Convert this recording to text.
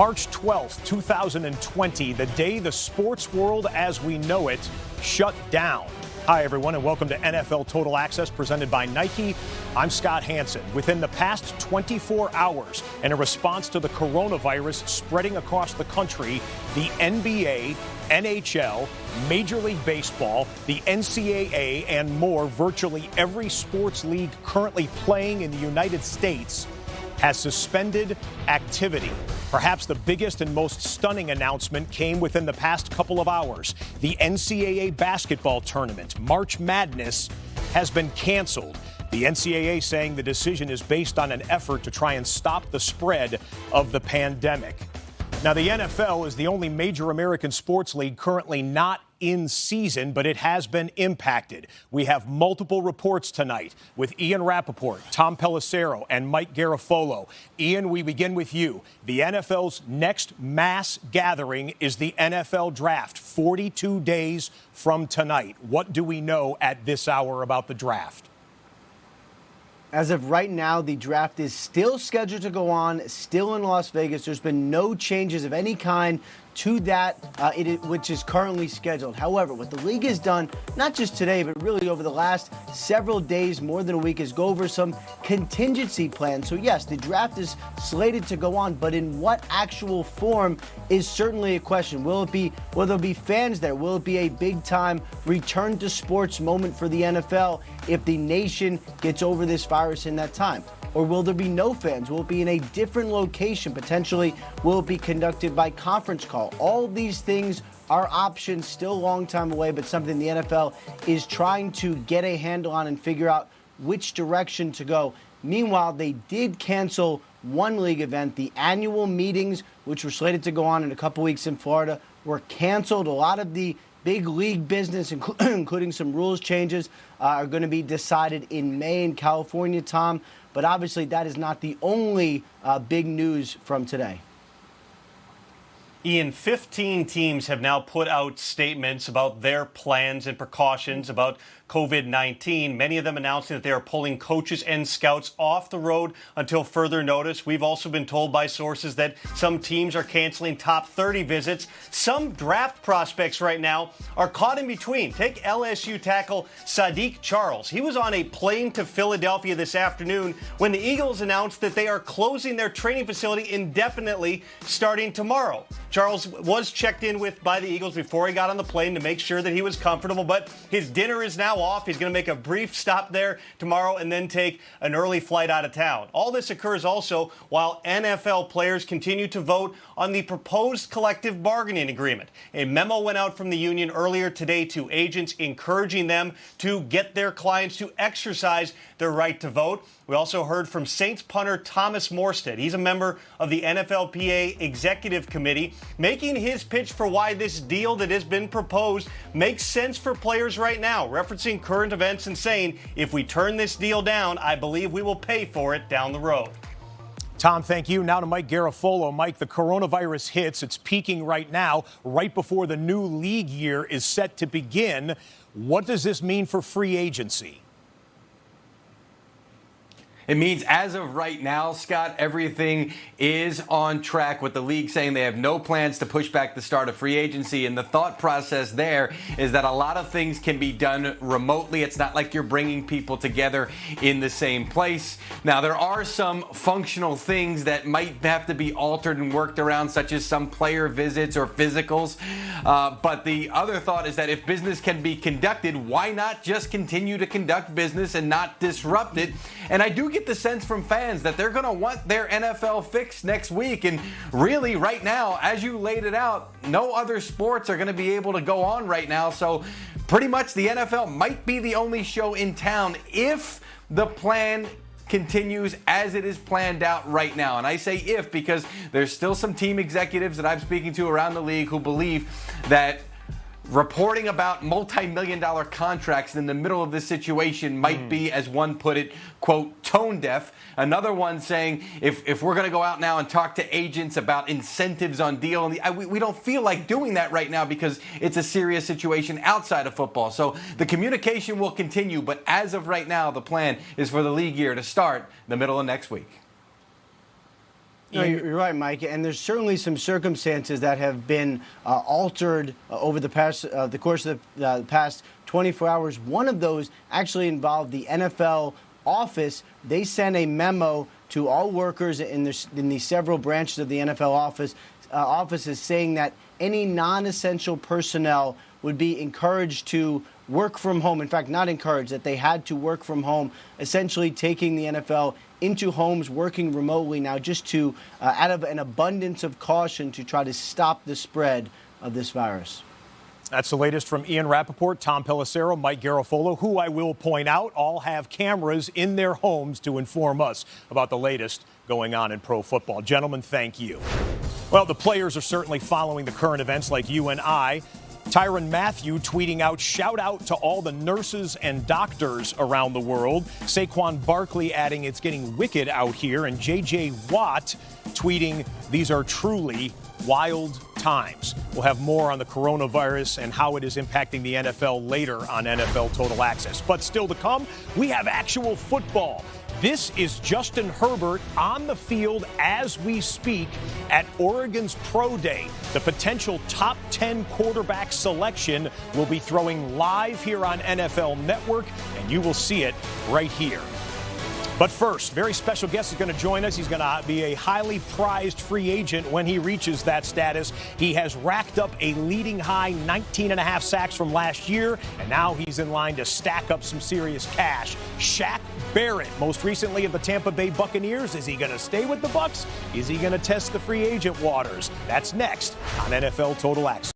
March 12th, 2020, the day the sports world as we know it shut down. Hi, everyone, and welcome to NFL Total Access presented by Nike. I'm Scott Hansen. Within the past 24 hours, in a response to the coronavirus spreading across the country, the NBA, NHL, Major League Baseball, the NCAA, and more, virtually every sports league currently playing in the United States has suspended activity. Perhaps the biggest and most stunning announcement came within the past couple of hours. The NCAA basketball tournament, March Madness, has been canceled. The NCAA saying the decision is based on an effort to try and stop the spread of the pandemic. Now, the NFL is the only major American sports league currently not in season, but it has been impacted. We have multiple reports tonight with Ian Rapoport, Tom Pelissero, and Mike Garafolo. Ian, we begin with you. The NFL's next mass gathering is the NFL Draft, 42 days from tonight. What do we know at this hour about the draft? As of right now, the draft is still scheduled to go on, still in Las Vegas. There's been no changes of any kind to that, which is currently scheduled. However, what the league has done, not just today, but really over the last several days, more than a week, is go over some contingency plans. So yes, the draft is slated to go on, but in what actual form is certainly a question. Will there be fans there? Will it be a big-time return to sports moment for the NFL if the nation gets over this virus in that time? Or will there be no fans? Will it be in a different location? Potentially, will it be conducted by conference call? All of these things are options, still a long time away, but something the NFL is trying to get a handle on and figure out which direction to go. Meanwhile, they did cancel one league event. The annual meetings, which were slated to go on in a couple weeks in Florida, were canceled. A lot of the big league business, including some rules changes, are going to be decided in May in California, Tom. But obviously, that is not the only big news from today. Ian, 15 teams have now put out statements about their plans and precautions about COVID-19, many of them announcing that they are pulling coaches and scouts off the road until further notice. We've also been told by sources that some teams are canceling top 30 visits. Some draft prospects right now are caught in between. Take LSU tackle Sadiq Charles. He was on a plane to Philadelphia this afternoon when the Eagles announced that they are closing their training facility indefinitely starting tomorrow. Charles was checked in with by the Eagles before he got on the plane to make sure that he was comfortable, but his dinner is now off. He's going to make a brief stop there tomorrow and then take an early flight out of town. All this occurs also while NFL players continue to vote on the proposed collective bargaining agreement. A memo went out from the union earlier today to agents encouraging them to get their clients to exercise their right to vote. We also heard from Saints punter Thomas Morstead. He's a member of the NFLPA Executive Committee, making his pitch for why this deal that has been proposed makes sense for players right now, referencing current events and saying, if we turn this deal down, I believe we will pay for it down the road. Tom, thank you. Now to Mike Garafolo. Mike, the coronavirus hits. It's peaking right now, right before the new league year is set to begin. What does this mean for free agency? It means as of right now, Scott, everything is on track with the league saying they have no plans to push back the start of free agency. And the thought process there is that a lot of things can be done remotely. It's not like you're bringing people together in the same place. Now, there are some functional things that might have to be altered and worked around, such as some player visits or physicals. But the other thought is that if business can be conducted, why not just continue to conduct business and not disrupt it? And I do get the sense from fans that they're going to want their NFL fix next week. And really, right now, as you laid it out, no other sports are going to be able to go on right now. So pretty much the NFL might be the only show in town if the plan continues as it is planned out right now. And I say if because there's still some team executives that I'm speaking to around the league who believe that reporting about multi-million-dollar contracts in the middle of this situation might be, as one put it, quote, tone deaf. Another one saying, if we're going to go out now and talk to agents about incentives on deal, we don't feel like doing that right now because it's a serious situation outside of football. So the communication will continue, but as of right now, the plan is for the league year to start the middle of next week. No, you're right, Mike. And there's certainly some circumstances that have been altered over the course of the past 24 hours. One of those actually involved the NFL office. They sent a memo to all workers in the several branches of the NFL offices saying that any non-essential personnel would be encouraged to work from home. In fact, not encouraged, that they had to work from home, essentially taking the NFL into homes, working remotely now, just to, out of an abundance of caution, to try to stop the spread of this virus. That's the latest from Ian Rapoport, Tom Pelissero, Mike Garofolo, who I will point out all have cameras in their homes to inform us about the latest going on in pro football. Gentlemen, thank you. Well, the players are certainly following the current events like you and I. Tyrann Mathieu tweeting out, shout out to all the nurses and doctors around the world. Saquon Barkley adding, it's getting wicked out here. And J.J. Watt tweeting, these are truly wild times. We'll have more on the coronavirus and how it is impacting the NFL later on NFL Total Access. But still to come, we have actual football. This is Justin Herbert on the field as we speak at Oregon's Pro Day. The potential top 10 quarterback selection will be throwing live here on NFL Network, and you will see it right here. But first, very special guest is going to join us. He's going to be a highly prized free agent when he reaches that status. He has racked up a leading high 19.5 sacks from last year, and now he's in line to stack up some serious cash. Shaq Barrett, most recently of the Tampa Bay Buccaneers. Is he going to stay with the Bucs? Is he going to test the free agent waters? That's next on NFL Total Access.